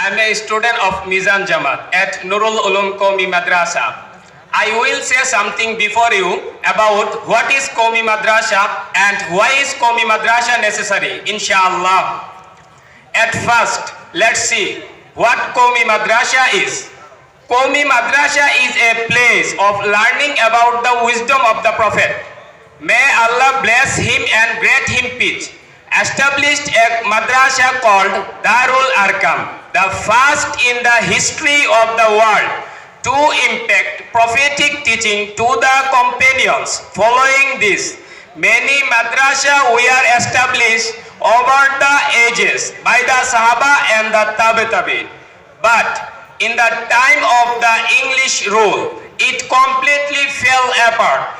I'm a student of Mizan Jamaat at Nurul Ulum Qaumi Madrasa. I will say something before you about what is Qaumi Madrasa and why is Qaumi Madrasa necessary, inshallah. At first, let's see what Qaumi Madrasa is. Qaumi Madrasa is a place of learning about the wisdom of the Prophet. May Allah bless him and grant him peace. Established a madrasa called Darul Arkam, the first in the history of the world to impact prophetic teaching to the companions. Following this, many madrasa were established over the ages by the Sahaba and the Tabi'. But in the time of the English rule, it completely fell apart.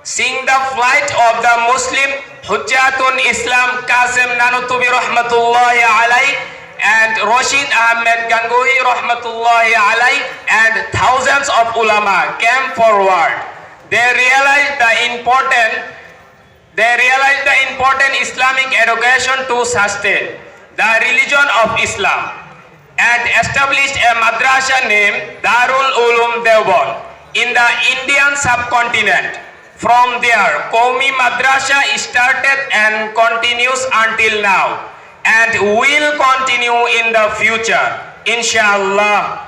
Seeing the flight of the Muslim Hujjatun Islam Qasim Nanutubi Rahmatullahi Alayhi and Rashid Ahmed Gangohi Rahmatullahi Alayhi and thousands of ulama came forward. They realized the important Islamic education to sustain the religion of Islam and established a madrasa named Darul Ulum Deoband in the Indian subcontinent. From there, Qaumi Madrasa started and continues until now and will continue in the future, inshallah.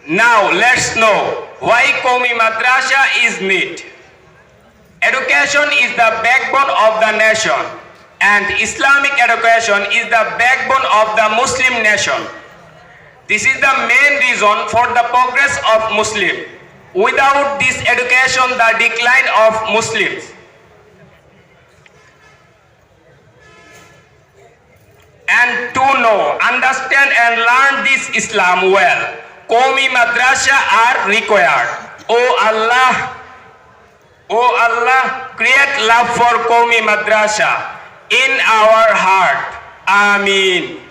Now let's know why Qaumi Madrasa is needed. Education is the backbone of the nation and Islamic education is the backbone of the Muslim nation. This is the main reason for the progress of Muslims. Without this education, the decline of Muslims. And to know, understand and learn this Islam well, Qaumi Madrasa are required. Oh Allah, create love for Qaumi Madrasa in our heart. Ameen.